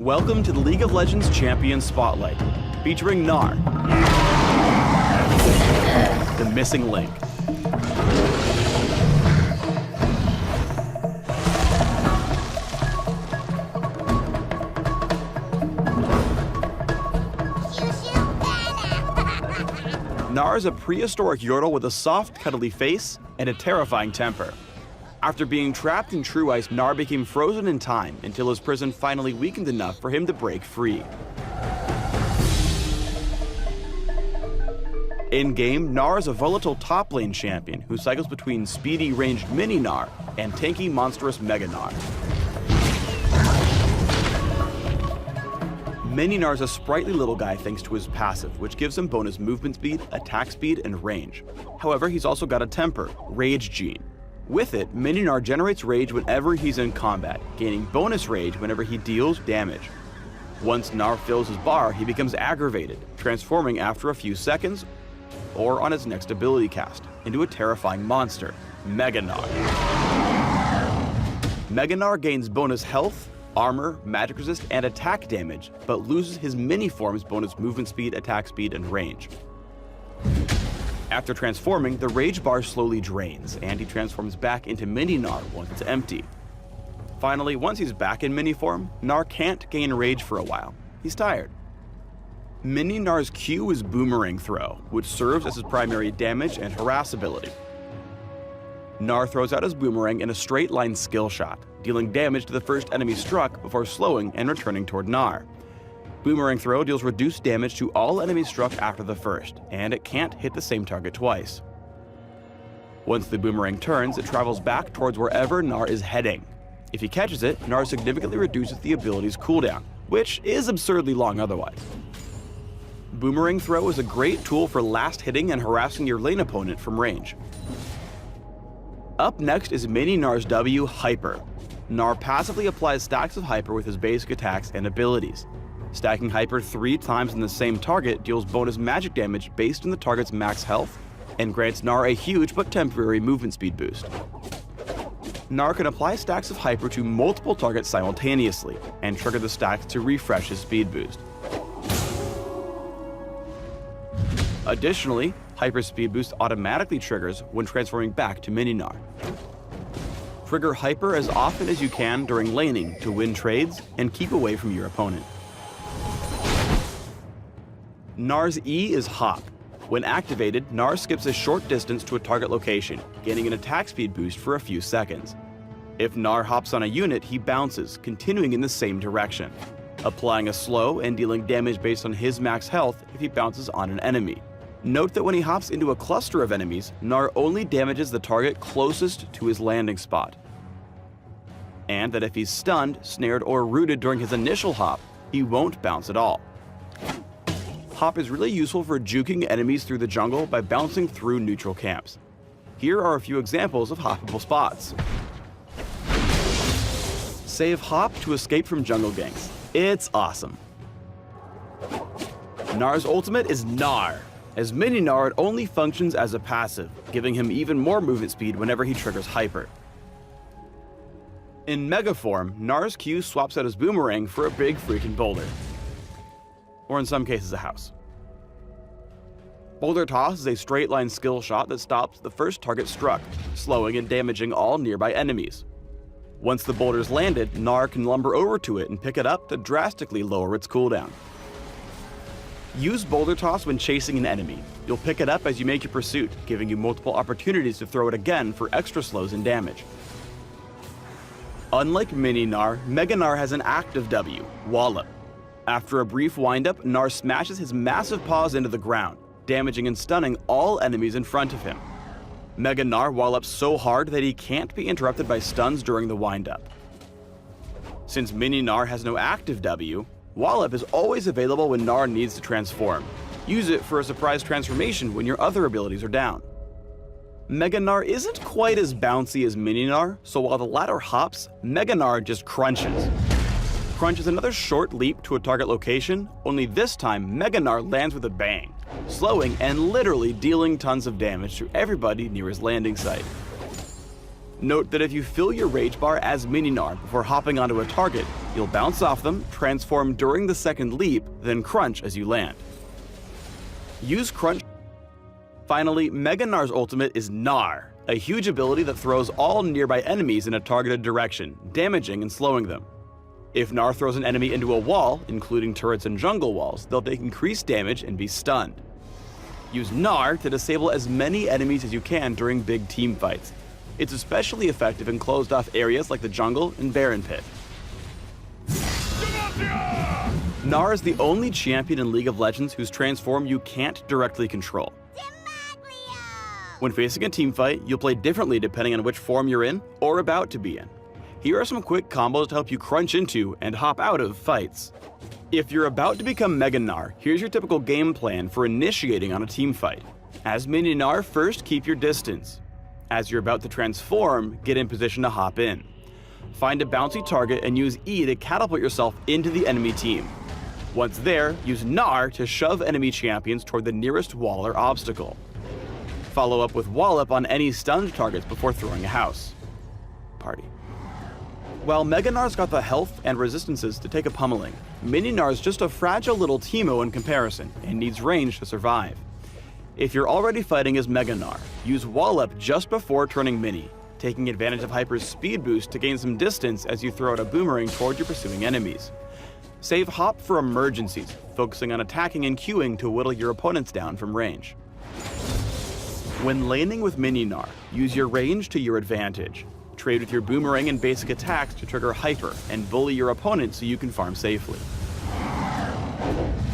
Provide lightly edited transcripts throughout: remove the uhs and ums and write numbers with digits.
Welcome to the League of Legends Champion Spotlight, featuring Gnar, the missing link. Gnar is a prehistoric Yordle with a soft, cuddly face and a terrifying temper. After being trapped in true ice, Gnar became frozen in time until his prison finally weakened enough for him to break free. In-game, Gnar is a volatile top lane champion who cycles between speedy ranged mini Gnar and tanky monstrous Mega Gnar. Mini Gnar is a sprightly little guy thanks to his passive, which gives him bonus movement speed, attack speed, and range. However, he's also got a temper, Rage Gene. With it, Mini Gnar generates rage whenever he's in combat, gaining bonus rage whenever he deals damage. Once Gnar fills his bar, he becomes aggravated, transforming after a few seconds, or on his next ability cast, into a terrifying monster, Mega Gnar. Mega Gnar gains bonus health, armor, magic resist, and attack damage, but loses his mini form's bonus movement speed, attack speed, and range. After transforming, the rage bar slowly drains, and he transforms back into Mini Gnar once it's empty. Finally, once he's back in mini form, Gnar can't gain rage for a while. He's tired. Mini Gnar's Q is Boomerang Throw, which serves as his primary damage and harass ability. Gnar throws out his boomerang in a straight line skill shot, dealing damage to the first enemy struck before slowing and returning toward Gnar. Boomerang Throw deals reduced damage to all enemies struck after the first, and it can't hit the same target twice. Once the boomerang turns, it travels back towards wherever Gnar is heading. If he catches it, Gnar significantly reduces the ability's cooldown, which is absurdly long otherwise. Boomerang Throw is a great tool for last hitting and harassing your lane opponent from range. Up next is Mini Gnar's W, Hyper. Gnar passively applies stacks of Hyper with his basic attacks and abilities. Stacking Hyper 3 times on the same target deals bonus magic damage based on the target's max health, and grants Gnar a huge but temporary movement speed boost. Gnar can apply stacks of Hyper to multiple targets simultaneously, and trigger the stacks to refresh his speed boost. Additionally, Hyper speed boost automatically triggers when transforming back to Mini Gnar. Trigger Hyper as often as you can during laning to win trades and keep away from your opponent. Gnar's E is Hop. When activated, Gnar skips a short distance to a target location, gaining an attack speed boost for a few seconds. If Gnar hops on a unit, he bounces, continuing in the same direction, applying a slow and dealing damage based on his max health if he bounces on an enemy. Note that when he hops into a cluster of enemies, Gnar only damages the target closest to his landing spot. And that if he's stunned, snared, or rooted during his initial hop, he won't bounce at all. Hop is really useful for juking enemies through the jungle by bouncing through neutral camps. Here are a few examples of hoppable spots. Save Hop to escape from jungle ganks. It's awesome. Gnar's ultimate is Gnar. As Mini Gnar, it only functions as a passive, giving him even more movement speed whenever he triggers Hyper. In Mega form, Gnar's Q swaps out his boomerang for a big freaking boulder. Or in some cases, a house. Boulder Toss is a straight line skill shot that stops the first target struck, slowing and damaging all nearby enemies. Once the boulder's landed, Gnar can lumber over to it and pick it up to drastically lower its cooldown. Use Boulder Toss when chasing an enemy. You'll pick it up as you make your pursuit, giving you multiple opportunities to throw it again for extra slows and damage. Unlike Mini Gnar, Mega Gnar has an active W, Wallop. After a brief windup, Gnar smashes his massive paws into the ground, damaging and stunning all enemies in front of him. Mega Gnar wallops so hard that he can't be interrupted by stuns during the windup. Since Mini Gnar has no active W, Wallop is always available when Gnar needs to transform. Use it for a surprise transformation when your other abilities are down. Mega Gnar isn't quite as bouncy as Mini Gnar, so while the latter hops, Mega Gnar just crunches. Crunch is another short leap to a target location, only this time Mega Gnar lands with a bang, slowing and literally dealing tons of damage to everybody near his landing site. Note that if you fill your rage bar as Mini-Gnar before hopping onto a target, you'll bounce off them, transform during the second leap, then crunch as you land. Use crunch. Finally, Mega Gnar's ultimate is Gnar, a huge ability that throws all nearby enemies in a targeted direction, damaging and slowing them. If Gnar throws an enemy into a wall, including turrets and jungle walls, they'll take increased damage and be stunned. Use Gnar to disable as many enemies as you can during big team fights. It's especially effective in closed-off areas like the jungle and Baron Pit. Gnar is the only champion in League of Legends whose transform you can't directly control. When facing a team fight, you'll play differently depending on which form you're in or about to be in. Here are some quick combos to help you crunch into and hop out of fights. If you're about to become Mega Gnar, here's your typical game plan for initiating on a team fight. As Mini Gnar, first keep your distance. As you're about to transform, get in position to hop in. Find a bouncy target and use E to catapult yourself into the enemy team. Once there, use Gnar to shove enemy champions toward the nearest wall or obstacle. Follow up with Wallop on any stunned targets before throwing a house. Party. While Mega Gnar's got the health and resistances to take a pummeling, Mini Gnar's just a fragile little Teemo in comparison and needs range to survive. If you're already fighting as Mega Gnar, use Wallop just before turning Mini, taking advantage of Hyper's speed boost to gain some distance as you throw out a boomerang toward your pursuing enemies. Save Hop for emergencies, focusing on attacking and queuing to whittle your opponents down from range. When laning with Mini Gnar, use your range to your advantage. Trade with your boomerang and basic attacks to trigger Hyper and bully your opponent so you can farm safely.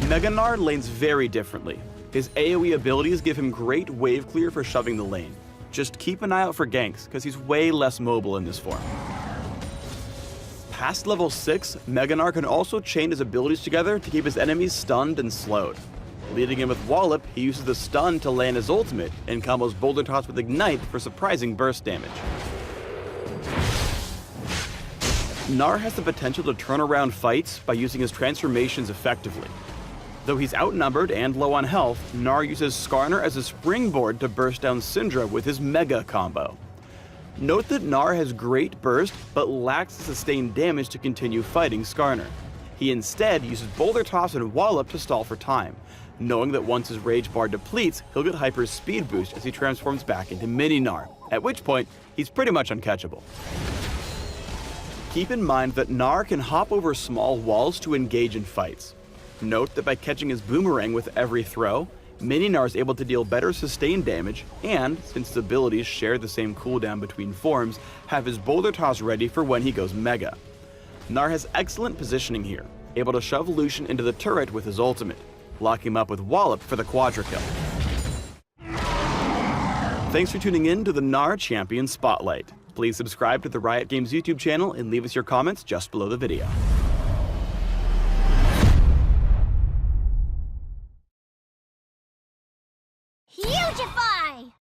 Mega Gnar lanes very differently. His AoE abilities give him great wave clear for shoving the lane. Just keep an eye out for ganks, because he's way less mobile in this form. Past level 6, Mega Gnar can also chain his abilities together to keep his enemies stunned and slowed. Leading in with Wallop, he uses the stun to land his ultimate, and combos Boulder Toss with Ignite for surprising burst damage. Gnar has the potential to turn around fights by using his transformations effectively. Though he's outnumbered and low on health, Gnar uses Skarner as a springboard to burst down Syndra with his Mega combo. Note that Gnar has great burst, but lacks the sustained damage to continue fighting Skarner. He instead uses Boulder Toss and Wallop to stall for time, knowing that once his rage bar depletes, he'll get Hyper's speed boost as he transforms back into Mini Gnar, at which point, he's pretty much uncatchable. Keep in mind that Gnar can hop over small walls to engage in fights. Note that by catching his boomerang with every throw, Mini Gnar is able to deal better sustained damage, and, since his abilities share the same cooldown between forms, have his Boulder Toss ready for when he goes Mega. Gnar has excellent positioning here, able to shove Lucian into the turret with his ultimate, lock him up with Wallop for the Quadra kill. Thanks for tuning in to the Gnar Champion Spotlight. Please subscribe to the Riot Games YouTube channel and leave us your comments just below the video. Hugify!